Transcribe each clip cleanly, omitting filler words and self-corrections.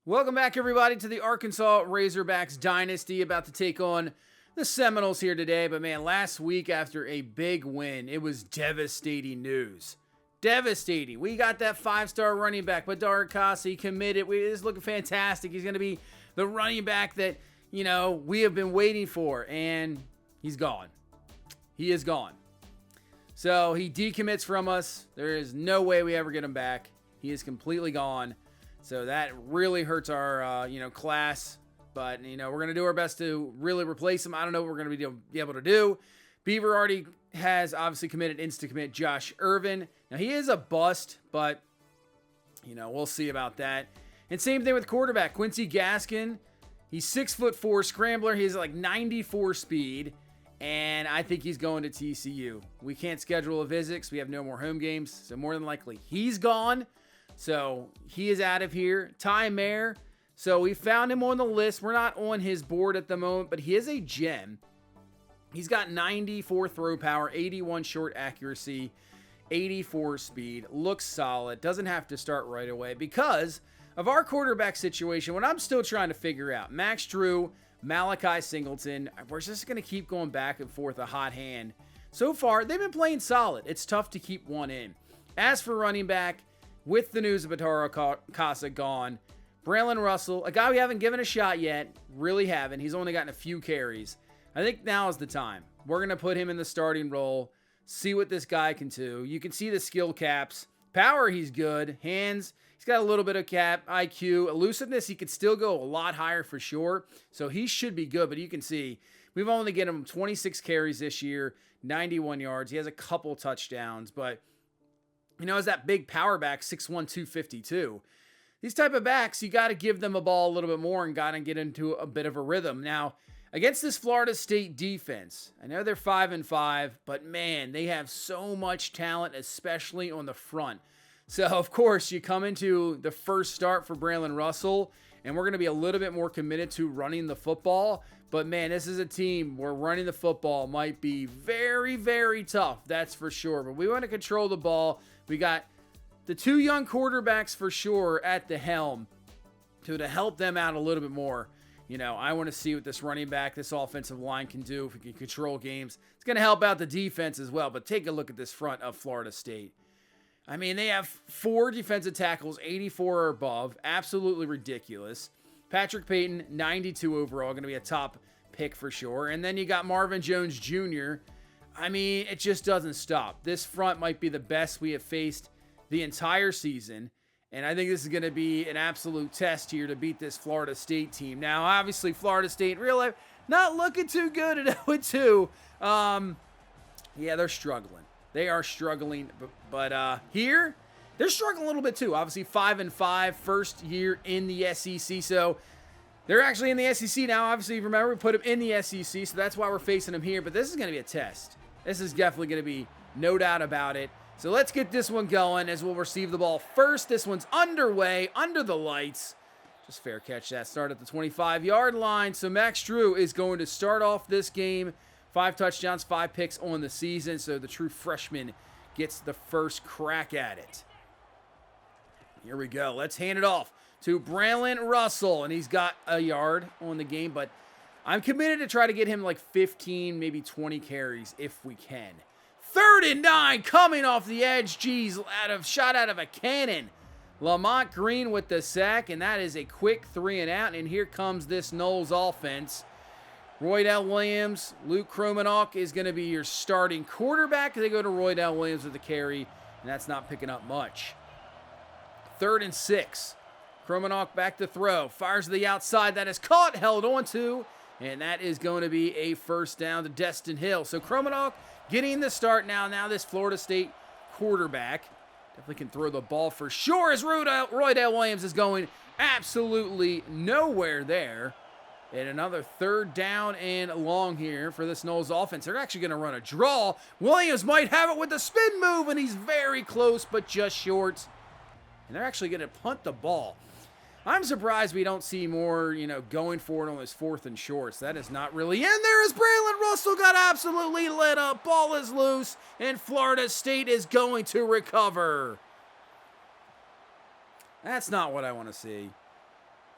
Welcome back, everybody, to the Arkansas Razorbacks Dynasty. About to take on the Seminoles here today. But, man, last week after a big win, it was devastating news. Devastating. We got that five-star running back, Badar Kasi, committed. He's looking fantastic. He's going to be the running back that, we have been waiting for. And he's gone. He is gone. So he decommits from us. There is no way we ever get him back. He is completely gone. So that really hurts our, class. But, we're going to do our best to really replace him. I don't know what we're going to be able to do. Beaver already has obviously committed insta-commit Josh Irvin. Now, he is a bust, but, we'll see about that. And same thing with quarterback, Quincy Gaskin. He's 6'4", scrambler. He has like 94 speed. And I think he's going to TCU. We can't schedule a visit because we have no more home games. So more than likely, he's gone. So he is out of here. Ty Mayer. So we found him on the list. We're not on his board at the moment, but he is a gem. He's got 94 throw power, 81 short accuracy, 84 speed. Looks solid. Doesn't have to start right away because of our quarterback situation. What I'm still trying to figure out, Max Drew, Malachi Singleton, we're just going to keep going back and forth a hot hand. So far, they've been playing solid. It's tough to keep one in. As for running back, with the news of Batara Casa gone, Braylon Russell, a guy we haven't given a shot yet, really haven't. He's only gotten a few carries. I think now is the time. We're going to put him in the starting role, see what this guy can do. You can see the skill caps. Power, he's good. Hands, he's got a little bit of cap. IQ, elusiveness, he could still go a lot higher for sure. So he should be good, but you can see we've only given him 26 carries this year, 91 yards. He has a couple touchdowns, but as that big power back, 6'1", 252. These type of backs, you got to give them a ball a little bit more and got to get into a bit of a rhythm. Now, against this Florida State defense, I know they're 5-5, but man, they have so much talent, especially on the front. So, of course, you come into the first start for Braylon Russell, and we're going to be a little bit more committed to running the football. But, man, this is a team where running the football might be very, very tough. That's for sure. But we want to control the ball. We got the two young quarterbacks for sure at the helm to help them out a little bit more. I want to see what this running back, this offensive line can do if we can control games. It's going to help out the defense as well. But take a look at this front of Florida State. I mean, they have 4 defensive tackles, 84 or above. Absolutely ridiculous. Patrick Payton, 92 overall, going to be a top pick for sure. And then you got Marvin Jones Jr. I mean, it just doesn't stop. This front might be the best we have faced the entire season. And I think this is going to be an absolute test here to beat this Florida State team. Now, obviously, Florida State in real life, not looking too good at 0-2. Yeah, they're struggling. They are struggling. But here, they're struggling a little bit too. Obviously, 5-5, first year in the SEC. So they're actually in the SEC now. Obviously, remember, we put them in the SEC. So that's why we're facing them here. But this is going to be a test. This is definitely going to be no doubt about it. So let's get this one going as we'll receive the ball first. This one's underway, under the lights. Just fair catch that. Start at the 25-yard line. So Max Drew is going to start off this game. 5 touchdowns, 5 picks on the season. So the true freshman gets the first crack at it. Here we go. Let's hand it off to Braylon Russell. And he's got a yard on the game, but I'm committed to try to get him like 15, maybe 20 carries if we can. 3rd and 9 coming off the edge. Geez, shot out of a cannon. Lamont Green with the sack, and that is a quick 3 and out. And here comes this Noles offense. Roydell Williams, Luke Kromenhoek is going to be your starting quarterback. They go to Roydell Williams with the carry, and that's not picking up much. 3rd and 6. Kromenhoek back to throw. Fires to the outside. That is caught, held onto, and that is going to be a first down to Destin Hill. So Kromenhoek getting the start now. Now this Florida State quarterback definitely can throw the ball for sure as Roydell Williams is going absolutely nowhere there. And another 3rd down and long here for this Noles offense. They're actually going to run a draw. Williams might have it with the spin move, and he's very close, but just short. And they're actually going to punt the ball. I'm surprised we don't see more, going for it on this 4th and shorts. That is not really in there as Braylon Russell got absolutely lit up. Ball is loose, and Florida State is going to recover. That's not what I want to see.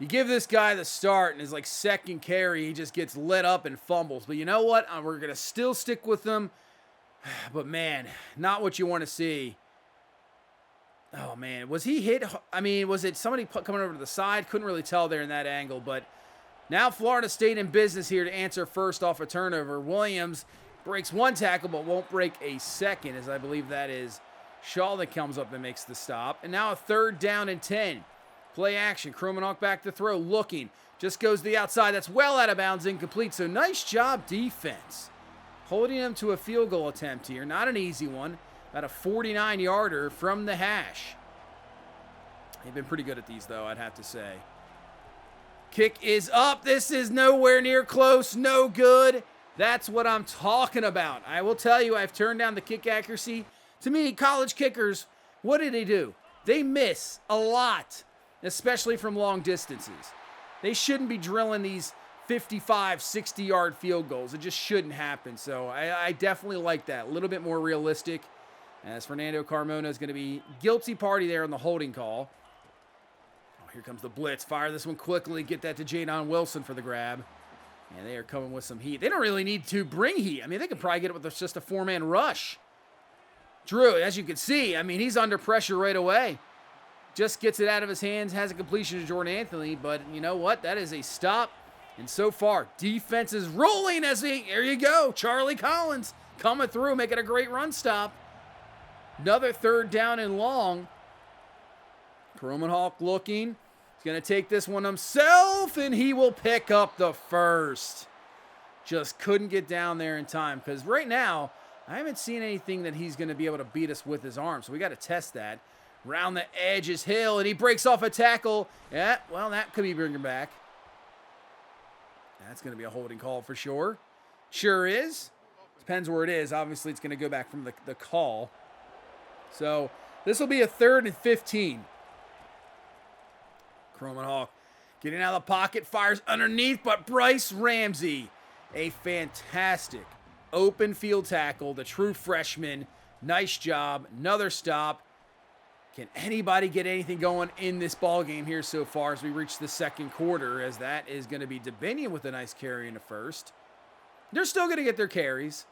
You give this guy the start, and his like second carry, he just gets lit up and fumbles. But you know what? We're going to still stick with him. But man, not what you want to see. Oh man, was he hit? I mean, was it somebody coming over to the side? Couldn't really tell there in that angle. But now Florida State in business here to answer first off a turnover. Williams breaks one tackle, but won't break a second, as I believe that is Shaw that comes up and makes the stop. And now a 3rd down and 10. Play action. Kromenhoek back to throw, looking. Just goes to the outside. That's well out of bounds, incomplete. So nice job defense. Holding him to a field goal attempt here. Not an easy one. About a 49-yarder from the hash. They've been pretty good at these, though, I'd have to say. Kick is up. This is nowhere near close. No good. That's what I'm talking about. I will tell you, I've turned down the kick accuracy. To me, college kickers, what do? They miss a lot, especially from long distances. They shouldn't be drilling these 55, 60-yard field goals. It just shouldn't happen. So I definitely like that. A little bit more realistic. As Fernando Carmona is going to be guilty party there on the holding call. Oh, here comes the blitz. Fire this one quickly. Get that to Jadon Wilson for the grab. And they are coming with some heat. They don't really need to bring heat. I mean, they could probably get it with just a 4-man rush. Drew, as you can see, I mean, he's under pressure right away. Just gets it out of his hands, has a completion to Jordan Anthony. But you know what? That is a stop. And so far, defense is rolling as there you go. Charlie Collins coming through, making a great run stop. Another 3rd down and long. Kromenhoek looking. He's going to take this one himself, and he will pick up the first. Just couldn't get down there in time, because right now, I haven't seen anything that he's going to be able to beat us with his arm, so we got to test that. Round the edge is Hill, and he breaks off a tackle. Yeah, well, that could be bringing back. That's going to be a holding call for sure. Sure is. Depends where it is. Obviously, it's going to go back from the call. So this will be a 3rd and 15. Kromenhoek getting out of the pocket, fires underneath, but Bryce Ramsey, a fantastic open field tackle, the true freshman. Nice job. Another stop. Can anybody get anything going in this ball game here so far as we reach the second quarter, as that is going to be Dubinion with a nice carry in the first. They're still going to get their carries.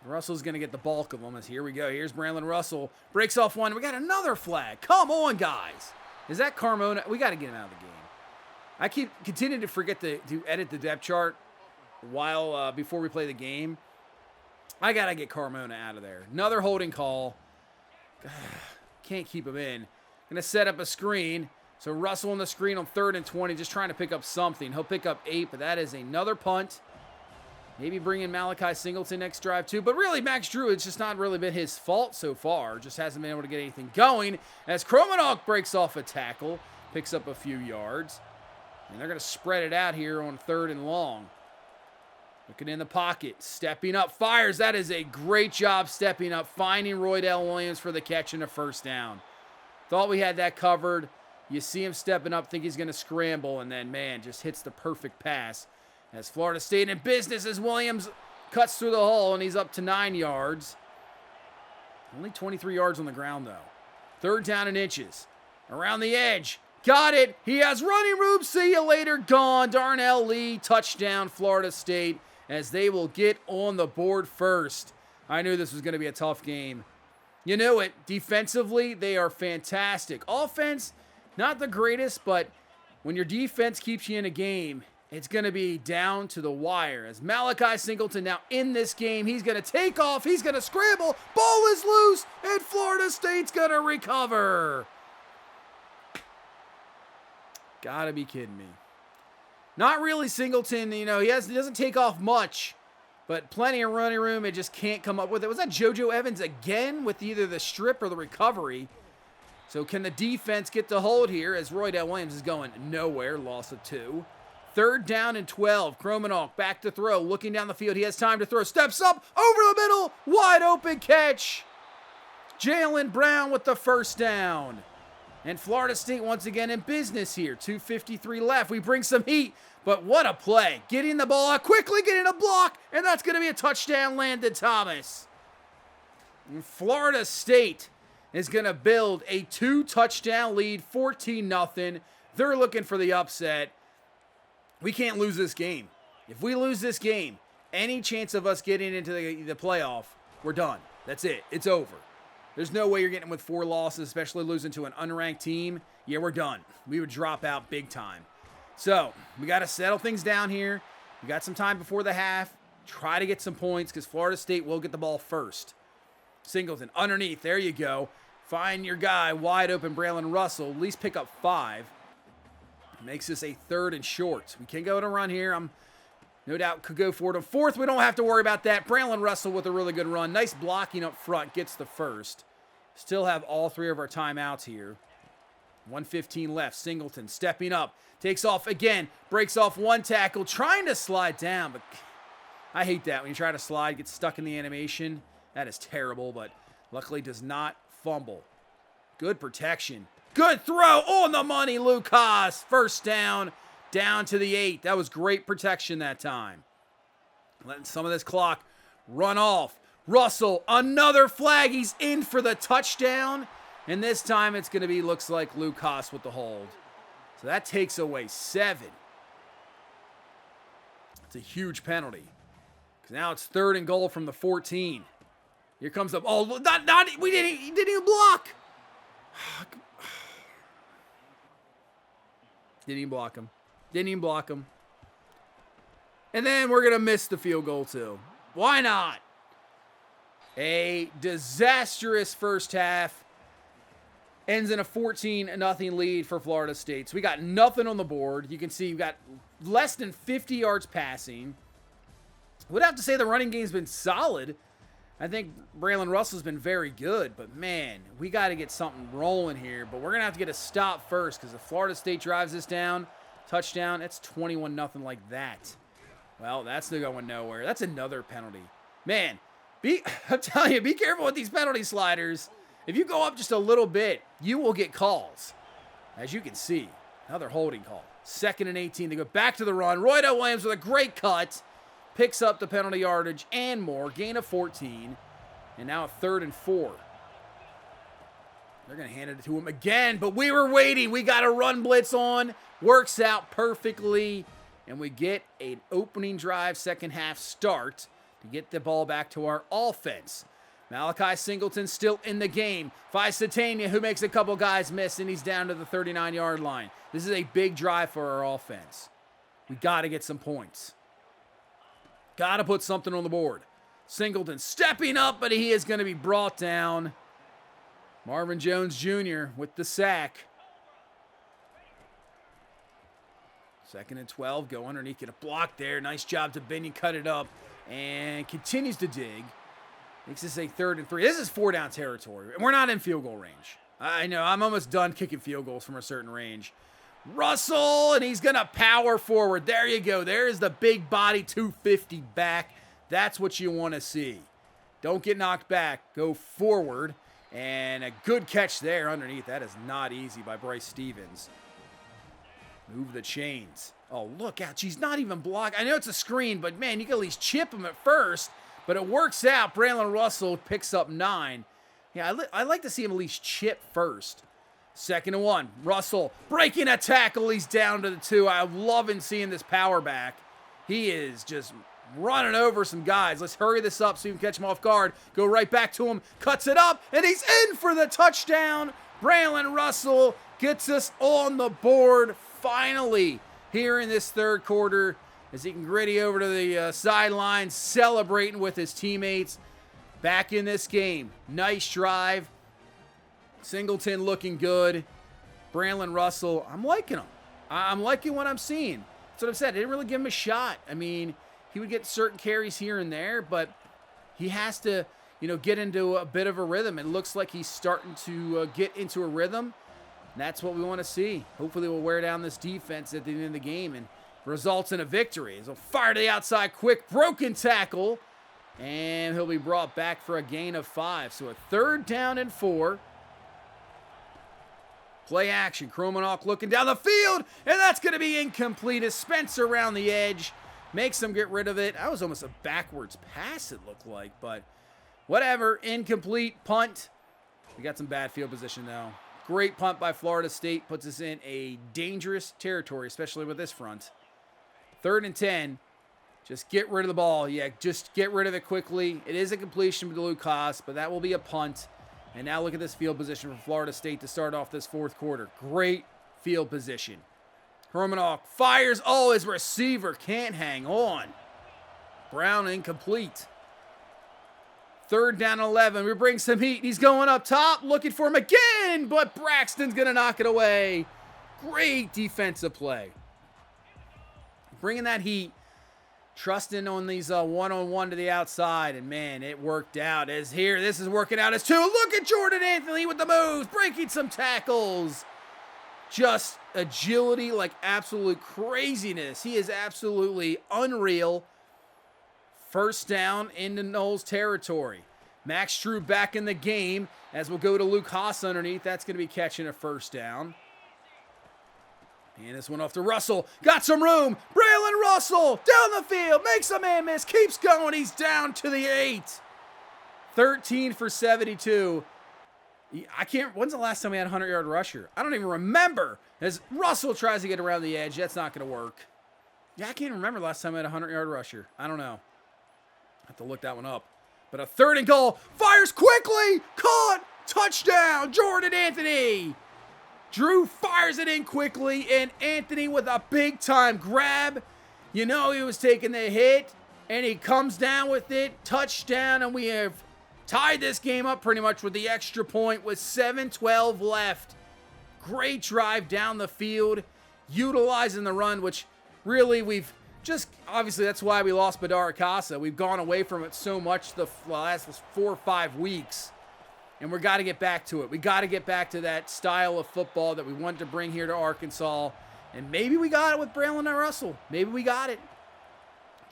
Russell's going to get the bulk of them, as here we go. Here's Brandon Russell. Breaks off one. We got another flag. Come on, guys. Is that Carmona? We got to get him out of the game. I keep continuing to forget to edit the depth chart while before we play the game. I got to get Carmona out of there. Another holding call. Can't keep him in. Going to set up a screen. So Russell on the screen on 3rd and 20, just trying to pick up something. He'll pick up 8, but that is another punt. Maybe bring in Malachi Singleton next drive too. But really, Max Drew, it's just not really been his fault so far. Just hasn't been able to get anything going. As Kromenhoek breaks off a tackle, picks up a few yards. And they're going to spread it out here on 3rd and long. Looking in the pocket, stepping up, fires. That is a great job stepping up, finding Roydell Williams for the catch and a 1st down. Thought we had that covered. You see him stepping up, think he's going to scramble, and then, man, just hits the perfect pass. As Florida State in business as Williams cuts through the hole, and he's up to 9 yards. Only 23 yards on the ground, though. 3rd down and inches. Around the edge. Got it. He has running room. See you later. Gone. Darnell Lee. Touchdown, Florida State, as they will get on the board first. I knew this was going to be a tough game. You knew it. Defensively, they are fantastic. Offense, not the greatest, but when your defense keeps you in a game, it's going to be down to the wire. As Malachi Singleton now in this game, he's going to take off. He's going to scramble. Ball is loose, and Florida State's going to recover. Gotta be kidding me. Not really Singleton, he doesn't take off much, but plenty of running room. It just can't come up with it. Was that JoJo Evans again with either the strip or the recovery? So can the defense get the hold here as Roydell Williams is going nowhere, loss of 2. 3rd down and 12. Kromenhoek back to throw, looking down the field. He has time to throw, steps up, over the middle, wide open catch. Jalen Brown with the 1st down. And Florida State once again in business here. 2:53 left. We bring some heat, but what a play. Getting the ball out quickly, getting a block, and that's going to be a touchdown, Landon Thomas. And Florida State is going to build a 2-touchdown lead, 14-0. They're looking for the upset. We can't lose this game. If we lose this game, any chance of us getting into the playoff, we're done. That's it. It's over. There's no way you're getting with 4 losses, especially losing to an unranked team. Yeah, we're done. We would drop out big time. So, we got to settle things down here. We got some time before the half. Try to get some points because Florida State will get the ball first. Singleton underneath. There you go. Find your guy wide open, Braylon Russell. At least pick up 5. Makes this a 3rd and short. We can go to run here. I'm no doubt could go for it. On 4th, we don't have to worry about that. Braylon Russell with a really good run. Nice blocking up front. Gets the first. Still have all 3 of our timeouts here. 1:15 left. Singleton stepping up. Takes off again. Breaks off 1 tackle. Trying to slide down, but I hate that when you try to slide, get stuck in the animation. That is terrible, but luckily does not fumble. Good protection. Good throw on the money, Lucas. First down to the 8. That was great protection that time. Letting some of this clock run off. Russell, another flag. He's in for the touchdown. And this time it's going to be, looks like Lucas with the hold. So that takes away 7. It's a huge penalty. Because now it's 3rd and goal from the 14. Here comes the, oh, he didn't even block. Didn't even block him. Didn't even block him. And then we're going to miss the field goal too. Why not? A disastrous first half. Ends in a 14-0 lead for Florida State. So we got nothing on the board. You can see we got less than 50 yards passing. Would have to say the running game's been solid. I think Braylon Russell's been very good, but man, we got to get something rolling here. But we're going to have to get a stop first because if Florida State drives this down, touchdown, it's 21-0 like that. Well, that's not going nowhere. That's another penalty. Man, I'm telling you, be careful with these penalty sliders. If you go up just a little bit, you will get calls. As you can see, another holding call. 2nd and 18. They go back to the run. Roydo Williams with a great cut. Picks up the penalty yardage and more. Gain of 14. And now a 3rd and 4. They're going to hand it to him again, but we were waiting. We got a run blitz on. Works out perfectly. And we get an opening drive, second half start to get the ball back to our offense. Malachi Singleton still in the game. Fisatania, who makes a couple guys miss, and he's down to the 39-yard line. This is a big drive for our offense. We got to get some points. Got to put something on the board. Singleton stepping up, but he is going to be brought down. Marvin Jones Jr. with the sack. 2nd and 12. Go underneath, get a block there. Nice job to Binion, cut it up, and continues to dig. Makes this a 3rd and 3. This is 4-down territory, and we're not in field goal range. I know, I'm almost done kicking field goals from a certain range. Russell, and he's going to power forward. There you go. There's the big body 250 back. That's what you want to see. Don't get knocked back. Go forward, and a good catch there underneath. That is not easy by Bryce Stevens. Move the chains. Oh, look out. She's not even blocked. I know it's a screen, but, man, you can at least chip him at first. But it works out. Braylon Russell picks up 9. Yeah, I like to see him at least chip first. 2nd and 1. Russell breaking a tackle. He's down to the 2. I'm loving seeing this power back. He is just running over some guys. Let's hurry this up so we can catch him off guard. Go right back to him. Cuts it up, and he's in for the touchdown. Braylon Russell gets us on the board finally here in this 3rd quarter. As he can gritty over to the sideline, celebrating with his teammates. Back in this game. Nice drive. Singleton looking good. Braylon Russell, I'm liking him. I'm liking what I'm seeing. That's what I've said. I didn't really give him a shot. I mean, he would get certain carries here and there, but he has to, get into a bit of a rhythm. It looks like he's starting to get into a rhythm. And that's what we want to see. Hopefully we'll wear down this defense at the end of the game and results in a victory. He'll fire to the outside quick, broken tackle, and he'll be brought back for a gain of 5. So a 3rd down and 4. Play action. Kromenhoek looking down the field, and that's going to be incomplete as Spencer around the edge makes him get rid of it. That was almost a backwards pass, it looked like, but whatever. Incomplete punt. We got some bad field position, though. Great punt by Florida State. Puts us in a dangerous territory, especially with this front. 3rd and 10. Just get rid of the ball. Yeah, just get rid of it quickly. It is a completion with Lucas, but that will be a punt. And now look at this field position for Florida State to start off this 4th quarter. Great field position. Hermanok fires. Oh, his receiver can't hang on. Brown incomplete. 3rd down and 11. We bring some heat. He's going up top, looking for him again, but Braxton's going to knock it away. Great defensive play. Bringing that heat. Trusting on these one-on-one to the outside. And, man, it worked out. As here, this is working out as 2. Look at Jordan Anthony with the moves, breaking some tackles. Just agility, like absolute craziness. He is absolutely unreal. 1st down into Knowles territory. Max Drew back in the game as we'll go to Luke Haas underneath. That's going to be catching a 1st down. And this one off to Russell. Got some room. Braylon Russell down the field. Makes a man miss. Keeps going. He's down to the 8. 13 for 72. When's the last time we had a 100-yard rusher? I don't even remember. As Russell tries to get around the edge, that's not going to work. Yeah, I can't remember the last time I had a 100-yard rusher. I don't know. I have to look that one up. But a 3rd and goal. Fires quickly. Caught. Touchdown. Jordan Anthony. Drew fires it in quickly, and Anthony with a big-time grab. You know he was taking the hit, and he comes down with it. Touchdown, and we have tied this game up pretty much with the extra point with 7:12 left. Great drive down the field, utilizing the run, which really we've just, obviously that's why we lost Badara Casa. We've gone away from it so much the last 4 or 5 weeks. And we got to get back to it. We got to get back to that style of football that we wanted to bring here to Arkansas. And maybe we got it with Braylon and Russell. Maybe we got it.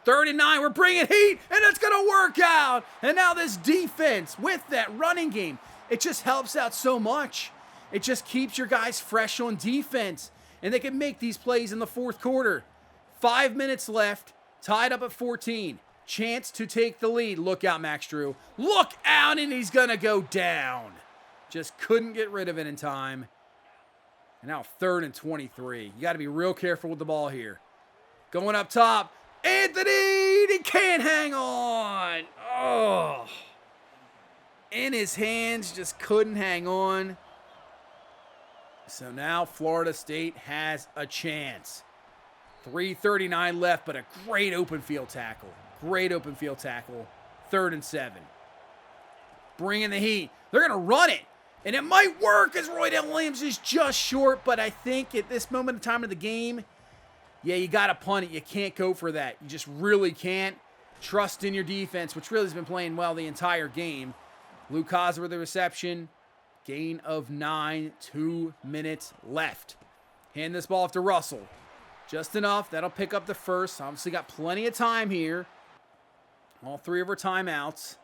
3rd and 9. We're bringing heat, and it's going to work out. And now this defense with that running game, it just helps out so much. It just keeps your guys fresh on defense. And they can make these plays in the 4th quarter. 5 minutes left. Tied up at 14. Chance to take the lead. Look out, Max Drew. Look out, and he's going to go down. Just couldn't get rid of it in time. And now 3rd and 23. You got to be real careful with the ball here. Going up top. Anthony, he can't hang on. Oh. In his hands, just couldn't hang on. So now Florida State has a chance. 3:39 left, but a great open field tackle. Great open field tackle. 3rd and 7. Bringing the heat. They're going to run it. And it might work as Roydell Williams is just short. But I think at this moment in time of the game, yeah, you got to punt it. You can't go for that. You just really can't. Trust in your defense, which really has been playing well the entire game. Luke Haas with the reception. Gain of 9. 2 minutes left. Hand this ball off to Russell. Just enough. That'll pick up the 1st. Obviously got plenty of time here. All 3 of our timeouts.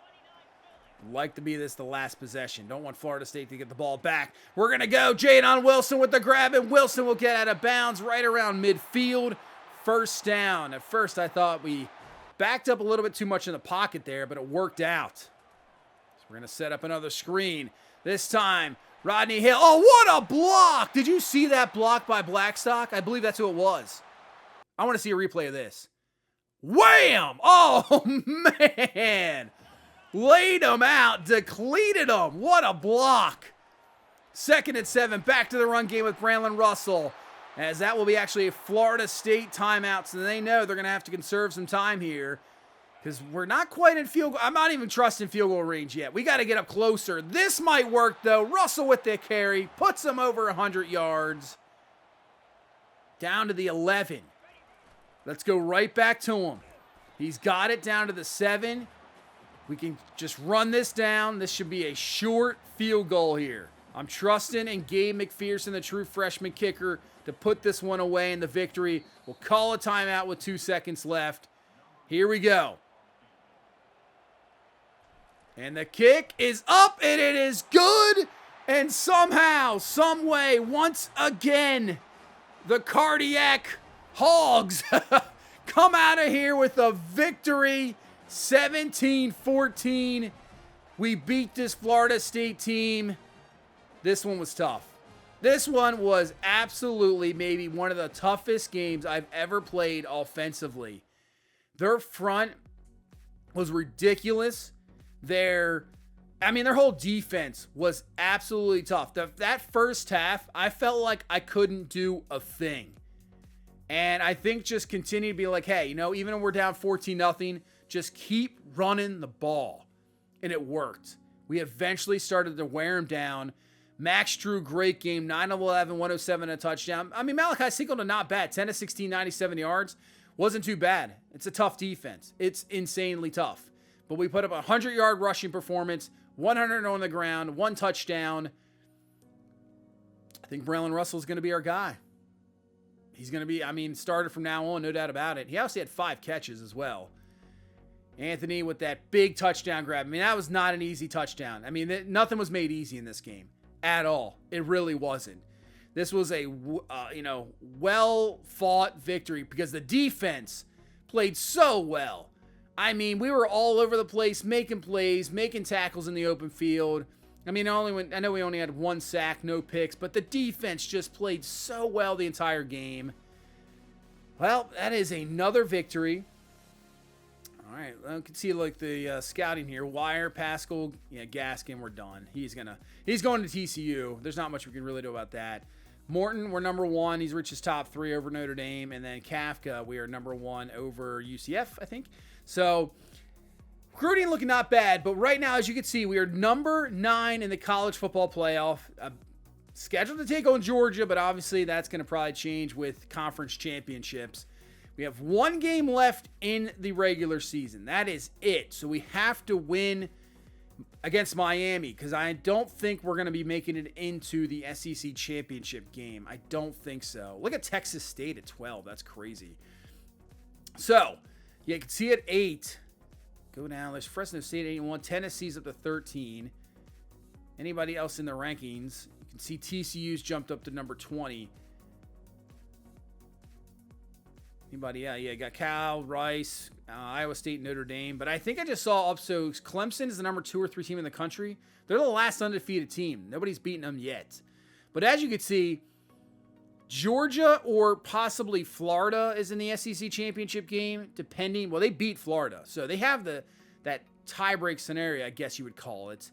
Like to be this the last possession. Don't want Florida State to get the ball back. We're going to go. Jadon Wilson with the grab, and Wilson will get out of bounds right around midfield. 1st down. At first, I thought we backed up a little bit too much in the pocket there, but it worked out. So we're going to set up another screen. This time, Rodney Hill. Oh, what a block! Did you see that block by Blackstock? I believe that's who it was. I want to see a replay of this. Wham! Oh, man! Laid him out, depleted him. What a block. 2nd and 7, back to the run game with Braylon Russell. As that will be actually a Florida State timeout, so they know they're going to have to conserve some time here. Because we're not quite in field goal. I'm not even trusting field goal range yet. We got to get up closer. This might work, though. Russell with the carry. Puts him over 100 yards. Down to the 11. Let's go right back to him. He's got it down to the 7. We can just run this down. This should be a short field goal here. I'm trusting in Gabe McPherson, the true freshman kicker, to put this one away in the victory. We'll call a timeout with 2 seconds left. Here we go. And the kick is up, and it is good. And somehow, some way, once again, the Cardiac Hogs come out of here with a victory. 17-14. We beat this Florida State team. This one was tough. This one was absolutely maybe one of the toughest games I've ever played offensively. Their front was ridiculous. Their whole defense was absolutely tough. That first half, I felt like I couldn't do a thing. And I think just continue to be like, hey, even when we're down 14-0, just keep running the ball. And it worked. We eventually started to wear him down. Max Drew, great game, 9-11, 107, a touchdown. Malachi Singleton, not bad. 10-16, 97 yards. Wasn't too bad. It's a tough defense. It's insanely tough. But we put up a 100-yard rushing performance, 100 on the ground, 1 touchdown. I think Braylon Russell's going to be our guy. He's going to be, started from now on, no doubt about it. He also had 5 catches as well. Anthony with that big touchdown grab. That was not an easy touchdown. Nothing was made easy in this game. At all. It really wasn't. This was a, well-fought victory because the defense played so well. We were all over the place, making plays, making tackles in the open field. I know we only had 1 sack, no picks, but the defense just played so well the entire game. Well, that is another victory. All right, I can see the scouting here. Wire, Pascal, Gaskin, we're done. He's going to TCU. There's not much we can really do about that. Morton, we're number 1. He's reached his top 3 over Notre Dame. And then Kafka, we are number 1 over UCF, I think. So, recruiting looking not bad. But right now, as you can see, we are number 9 in the college football playoff. Scheduled to take on Georgia, but obviously that's going to probably change with conference championships. We have 1 game left in the regular season. That is it. So we have to win against Miami because I don't think we're going to be making it into the SEC championship game. I don't think so. Look at Texas State at 12. That's crazy. So, you can see at 8. Go down. There's Fresno State at 8-1. Tennessee's up to 13. Anybody else in the rankings? You can see TCU's jumped up to number 20. Anybody? Yeah, got Cal, Rice, Iowa State, Notre Dame. But I think I just saw so Clemson is the number 2 or 3 team in the country. They're the last undefeated team. Nobody's beaten them yet. But as you can see, Georgia or possibly Florida is in the SEC championship game, depending. Well, they beat Florida. So they have that tie-break scenario, I guess you would call it.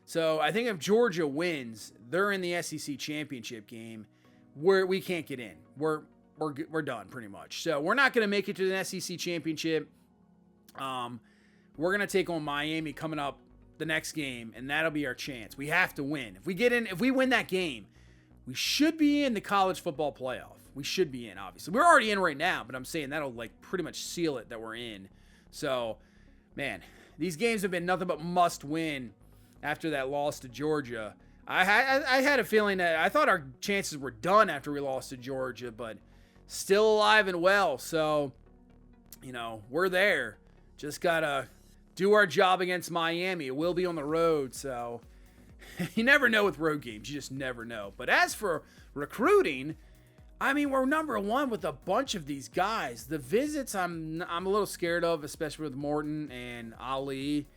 So I think if Georgia wins, they're in the SEC championship game where we can't get in. We're done pretty much. So we're not going to make it to the SEC championship. We're going to take on Miami coming up the next game, and that'll be our chance. We have to win. If we win that game, we should be in the college football playoff. We should be in, obviously. We're already in right now, but I'm saying that'll pretty much seal it that we're in. So, man, these games have been nothing but must win after that loss to Georgia. I had a feeling that I thought our chances were done after we lost to Georgia, but still alive and well. So, we're there. Just got to do our job against Miami. It will be on the road. So, you never know with road games. You just never know. But as for recruiting, we're number 1 with a bunch of these guys. The visits I'm a little scared of, especially with Morton and Ali.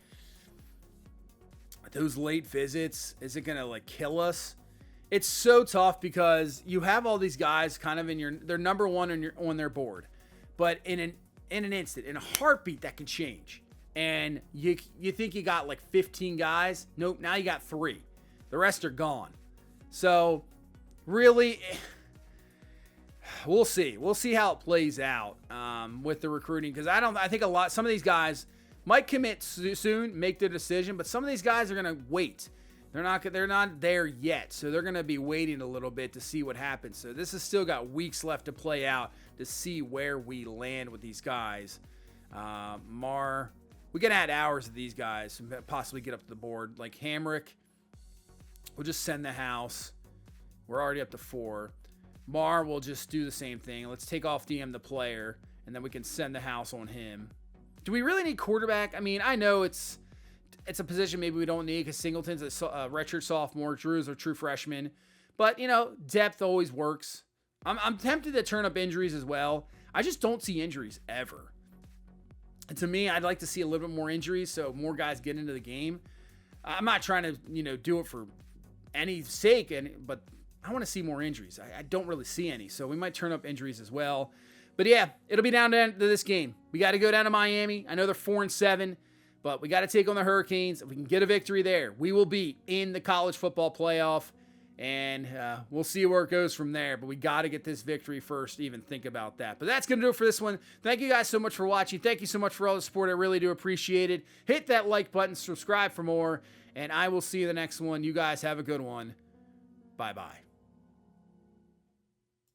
Those late visits, is it going to kill us? It's so tough because you have all these guys kind of they're number 1 on their board. But in an instant, in a heartbeat, that can change. And you think you got 15 guys. Nope, now you got 3. The rest are gone. So, really, we'll see. We'll see how it plays out with the recruiting. Because I think some of these guys might commit soon, make their decision. But some of these guys are going to wait. They're not there yet, so they're going to be waiting a little bit to see what happens. So this has still got weeks left to play out to see where we land with these guys. We can add hours of these guys and possibly get up to the board. Like Hamrick, we'll just send the house. We're already up to 4. Mar will just do the same thing. Let's take off DM the player, and then we can send the house on him. Do we really need quarterback? I know it's a position maybe we don't need because Singleton's a redshirt sophomore, Drew's a true freshman. But, depth always works. I'm tempted to turn up injuries as well. I just don't see injuries ever. And to me, I'd like to see a little bit more injuries so more guys get into the game. I'm not trying to, do it for any sake, but I want to see more injuries. I don't really see any, so we might turn up injuries as well. But yeah, it'll be down to this game. We got to go down to Miami. I know they're 4-7, but we got to take on the Hurricanes. If we can get a victory there, we will be in the college football playoff, and we'll see where it goes from there. But we got to get this victory first to even think about that. But that's going to do it for this one. Thank you guys so much for watching. Thank you so much for all the support. I really do appreciate it. Hit that like button, subscribe for more, and I will see you in the next one. You guys have a good one. Bye-bye.